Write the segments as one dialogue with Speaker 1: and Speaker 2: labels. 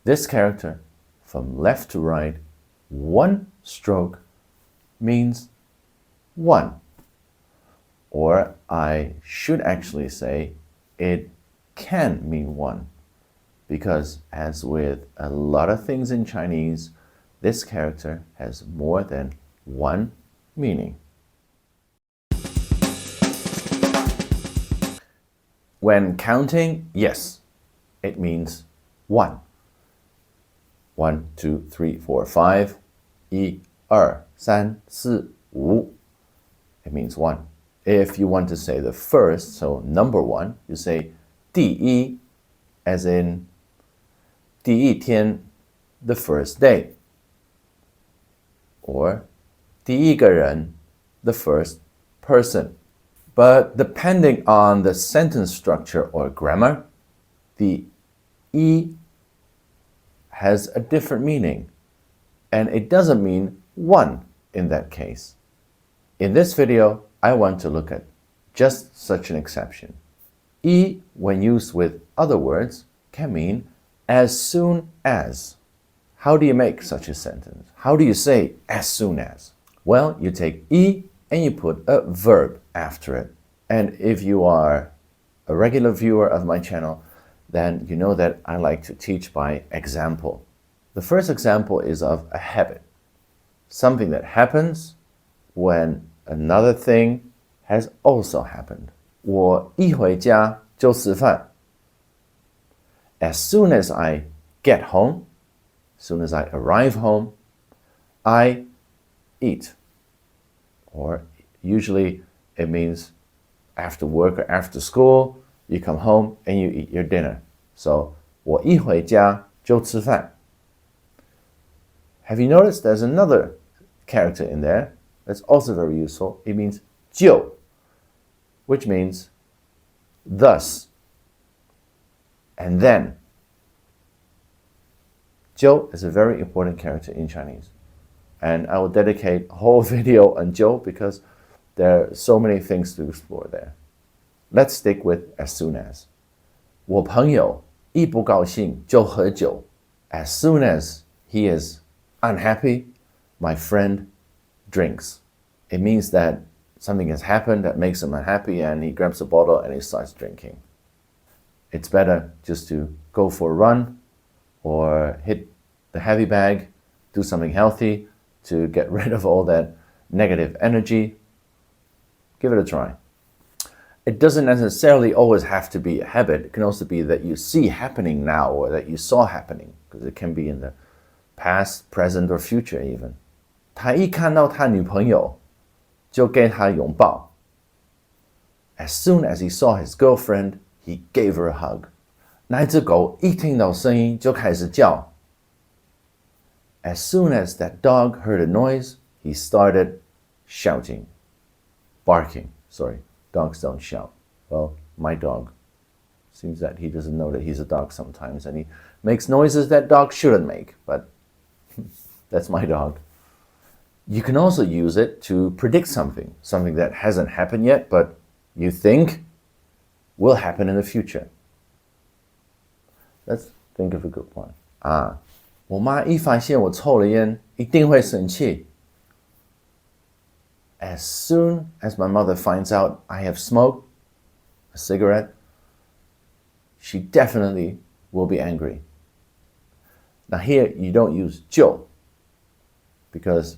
Speaker 1: This character, from left to right, one stroke means one. Or I should actually say it can mean one, because as with a lot of things in Chinese, this character has more than one meaning. When counting, yes, it means one. 1, 2, 3, 4, 5. 1, 2, 3, 4, 5. It means one. If you want to say the first, so number one, you say 第一, as in 第一天, the first day. Or 第一个人, the first person. But depending on the sentence structure or grammar, the 一 has a different meaning, and it doesn't mean one in that case. In this video, I want to look at just such an exception. 一, when used with other words, can mean as soon as. How do you make such a sentence? How do you say as soon as? Well, you take 一 and you put a verb after it. And if you are a regular viewer of my channel, then you know that I like to teach by example. The first example is of a habit, something that happens when another thing has also happened. 我一回家就吃饭. As soon as I get home, as soon as I arrive home, I eat. Or usually it means after work or after school, you come home and you eat your dinner. So, 我一回家就吃饭. Have you noticed there's another character in there that's also very useful? It means 就, which means thus and then. 就 is a very important character in Chinese. And I will dedicate a whole video on 就 because there are so many things to explore there. Let's stick with as soon as. 我朋友一不高兴就喝酒. As soon as he is unhappy, my friend drinks. It means that something has happened that makes him unhappy and he grabs a bottle and he starts drinking. It's better just to go for a run or hit the heavy bag, do something healthy to get rid of all that negative energy. Give it a try. It doesn't necessarily always have to be a habit. It can also be that you see happening now or that you saw happening, because it can be in the past, present, or future even. 他一看到他女朋友就给她拥抱. As soon as he saw his girlfriend, he gave her a hug. 那只狗一听到声音就开始叫. As soon as that dog heard a noise, he started shouting. Barking. Sorry, dogs don't shout. Well, my dog. Seems that he doesn't know that he's a dog sometimes, and he makes noises that dogs shouldn't make, but that's my dog. You can also use it to predict something that hasn't happened yet, but you think will happen in the future. Let's think of a good one. 我妈一发现我抽了烟，一定会生气. As soon as my mother finds out I have smoked a cigarette, she definitely will be angry. Now here you don't use 就 because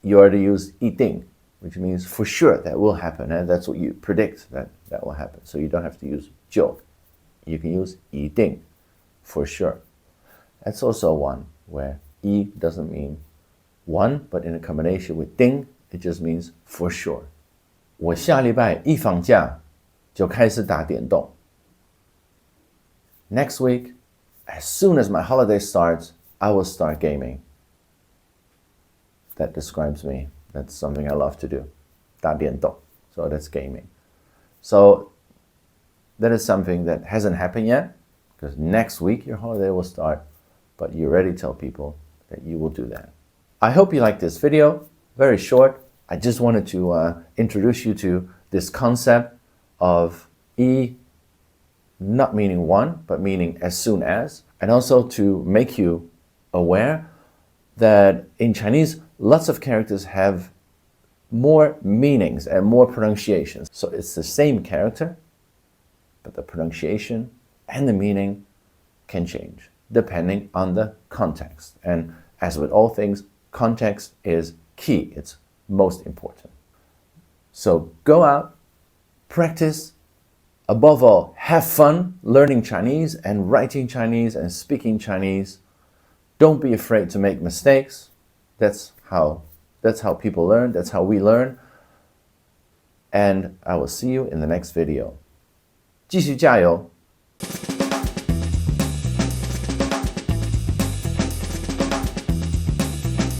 Speaker 1: you already use 一定, which means for sure that will happen, and that's what you predict that will happen. So you don't have to use 就. You can use 一定, for sure. That's also one where 一 doesn't mean one, but in a combination with 定, it just means for sure. 我下礼拜一放假就开始打电动. Next week, as soon as my holiday starts, I will start gaming. That describes me. That's something I love to do. 打电动. So that's gaming. So that is something that hasn't happened yet, because next week your holiday will start, but you already tell people that you will do that. I hope you liked this video. Very short. I just wanted to introduce you to this concept of 一 not meaning one, but meaning as soon as, and also to make you aware that in Chinese, lots of characters have more meanings and more pronunciations. So it's the same character, but the pronunciation and the meaning can change depending on the context. And as with all things, context is key. It's most important. So go out, practice, above all, have fun learning Chinese and writing Chinese and speaking Chinese. Don't be afraid to make mistakes. That's how people learn. That's how we learn. And I will see you in the next video. 继续加油